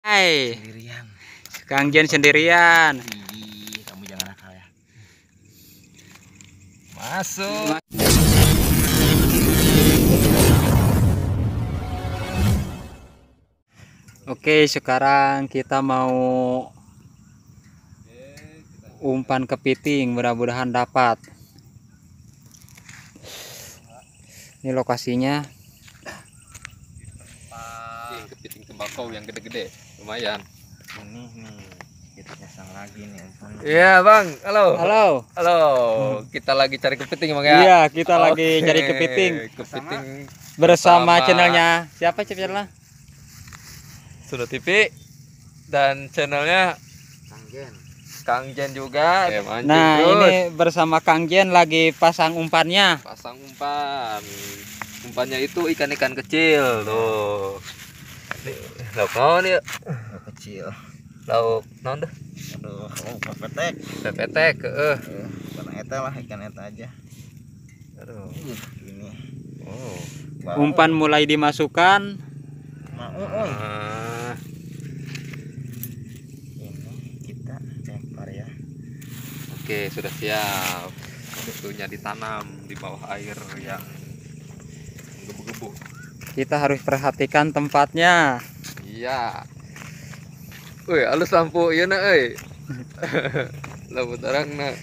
Hai, Sendirian. Kang Jen sendirian. Ih, kamu jangan nakal ya. Masuk. Oke, sekarang kita mau umpan kepiting, mudah-mudahan dapat. Ini lokasinya. Kepiting tembakau yang gede-gede, lumayan. Ini nih, kita pasang lagi nih umpannya. Iya bang, halo. Halo. Halo, kita lagi cari kepiting bang ya. Iya, kita lagi Oke, cari kepiting Kepiting bersama channelnya. Siapa channelnya? Sudah TV dan channelnya Kang Jen. Kang Jen juga. Nah, terus. ini bersama Kang Jen lagi pasang umpannya. Pasang umpan. Umpannya itu ikan-ikan kecil tuh. Lauk naon ya? Oh, kecil. Lauk naon dah? Aduh, pepetek. Pepetek, Bukan eta lah, ikan eta aja. Aduh. Ini. Oh. Umpan mulai dimasukkan. Mau, Ah, ini kita lempar ya. oke, sudah siap. Tentunya ditanam di bawah air yang gebu-gebu. Kita harus perhatikan tempatnya. Iya. Woi, halus lampu ieu na euy. Lampu terangna.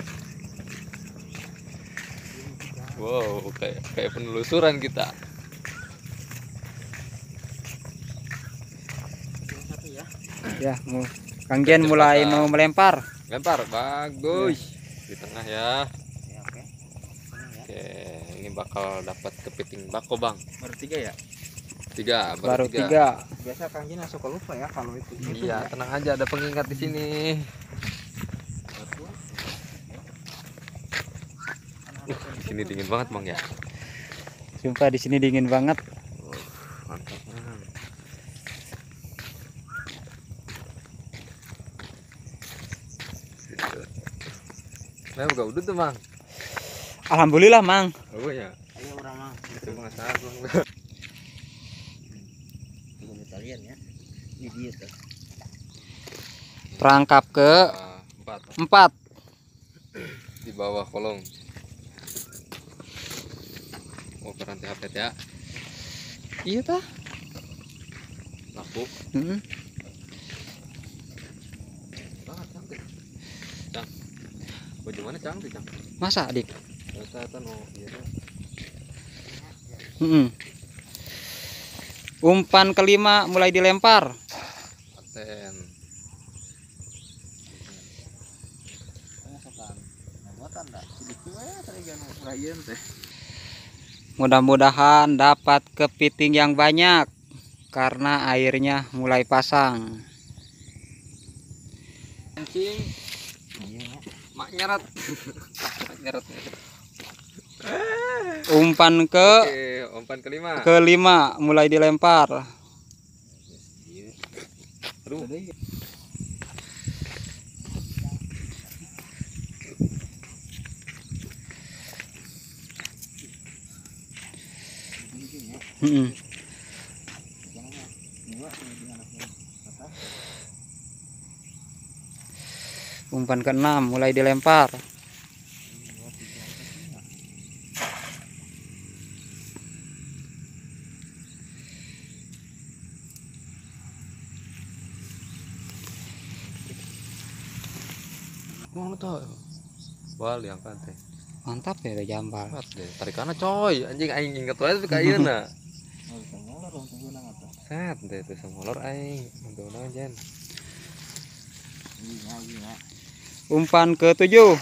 Wow, kayak penelusuran kita. Ya, Kang Jen mulai mau melempar. Lempar, bagus. Di tengah ya. Ya, oke. Oke, ini bakal dapat kepiting bako, Bang. Baru 3 ya? 3, Baru 3. Biasa Kang Jen suka lupa ya kalau itu. Iya, tenang aja, ada pengingat di sini. Di sini dingin banget, Bang ya. Sumpah di sini dingin banget. Mantap, Bang. Nah, buka udut tuh, Bang. Alhamdulillah, Mang. Oh ya. Ayo orang mah. Itu Bang asal, Bang. Tunggu kita lihat ya. Ini dia tuh. Perangkap ke 4 4. di bawah kolong. Oh, peranti HP ya. Iya tah. Laku. Heeh. Banget cantik. Cang. Baju mana cantik, Cang? Masa, Dik? Ternyata no, iya tuh. Heeh. Umpan kelima mulai dilempar. Paten. Mudah-mudahan dapat kepiting yang banyak karena airnya mulai pasang. Kencing. Iya ya. Mak nyeret. Mak nyeret. Umpan ke Oke, umpan kelima. kelima mulai dilempar. Aduh. Heeh. Umpan ke-6 mulai dilempar. Mau tuh. Bal yang kan teh. Mantap ya jambal. Kuat deh. Tarikanna coy. Anjing aing inget wae tapi ka ayeuna. Set deh tuh semolor aing. Untuk naon jen. Umpan ke-7.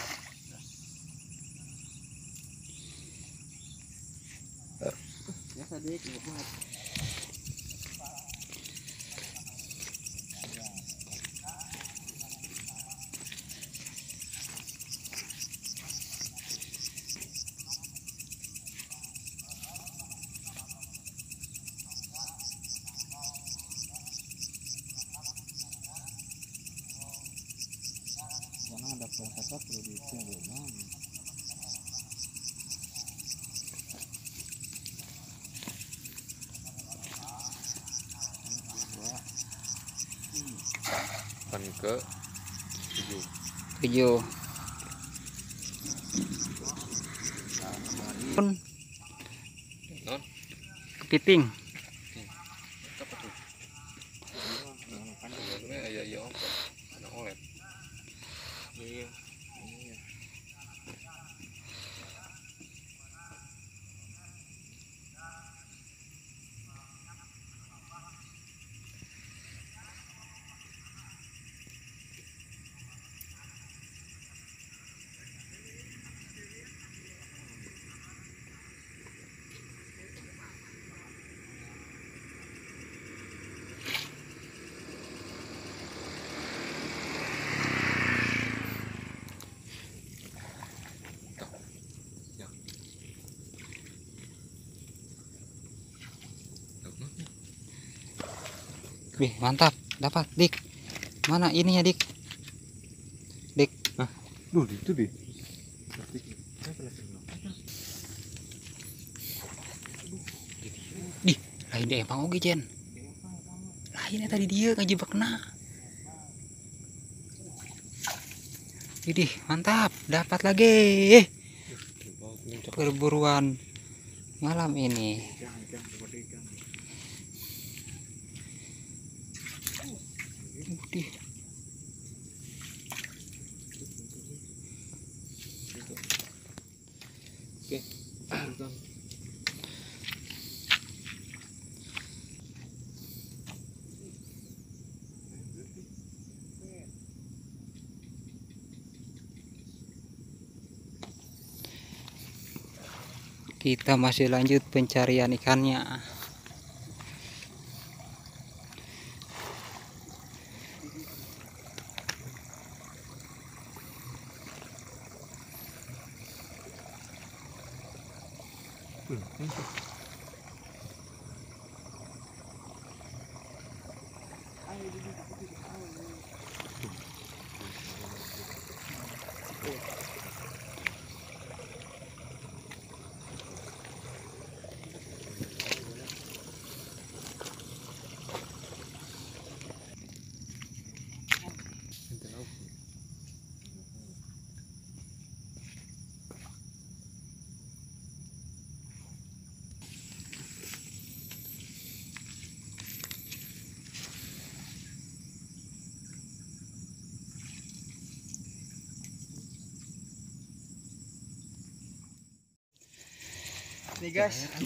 Ada proses perlu ditunggu. Pan ke 7. 7. Pun Non, kepiting. apa tuh? Ya ya om. Ada oleh. Iya. Wih, mantap. Dapat, Dik. Mana ininya, Dik? Dik. Duh, itu deh. Di, lain deh emang oge, Jen. Lainnya tadi dia ngejebakna. Widih, mantap. Dapat lagi. Perburuan malam ini. Widih. Oke. Kita masih lanjut pencarian ikannya.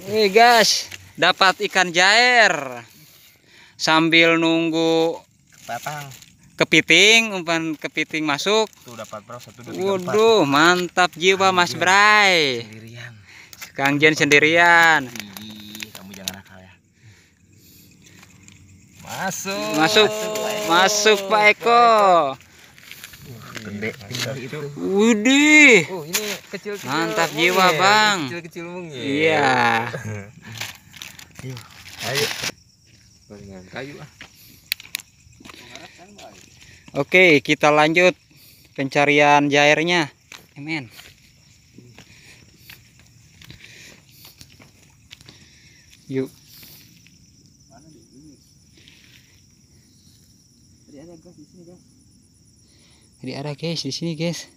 Nih guys, dapat ikan jair. Sambil nunggu Patang. kepiting, umpan kepiting masuk. Tuh dapat bro 1 2 3 4. Waduh, mantap jiwa Mas Bray. Sendirian. Kang Jen sendirian. Ih, kamu jangan nakal ya. Masuk. Masuk Pak Eko. Gede tinggal itu. Widih. Oh, ini kecil-kecil. Mantap jiwa, Bang. Kecil-kecil mung ya. Iya. Ayo. Dengan kayu ah. Oke, kita lanjut pencarian jairnya. Amen. Yuk. Jadi ada guys di sini guys.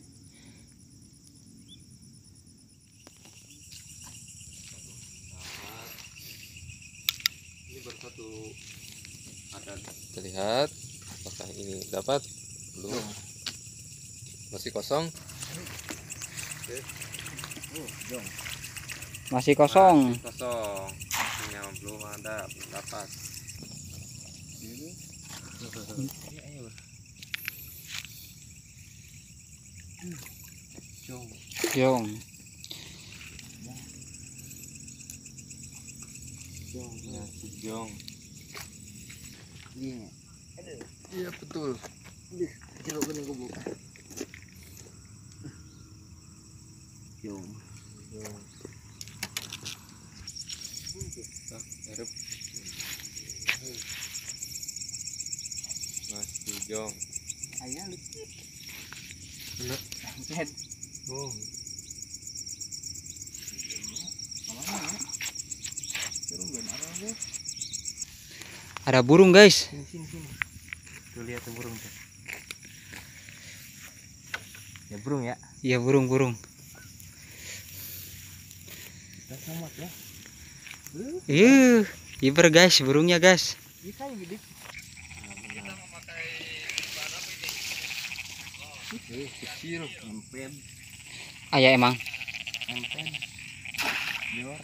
Ini baru satu ada. Kita lihat apakah ini dapat belum. Masih kosong. Masih kosong. Masih kosong. Ini belum ada, belum dapat. Jong. Ya, jong. Iya betul. Coba bening kubu. Jong. Harap. Mas jong. Ayah lu. Bener. Oh. Ada burung guys. Sini. Tuh lihat tuh burung tuh. Ya burung ya. Iya burung. Kita sama ya. Iber guys, burungnya guys. Bisa yang gede. Kecil. Empen. Ah ya emang. Jor.